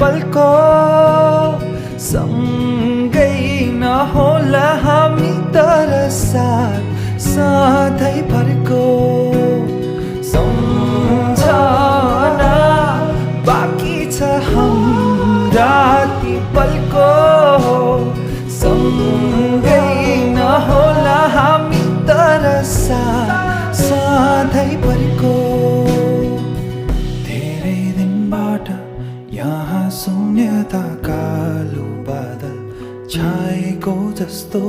पलको सँगै नहोला हामी तर साथ सधैँभरको सम्झना बाँकी छ हाम्रा ती पलको सँगै नहोला हामी तर साथ सधैँभरको धेरै दिनबाट यहाँ शून्यता कालो बादल छाएको जस्तो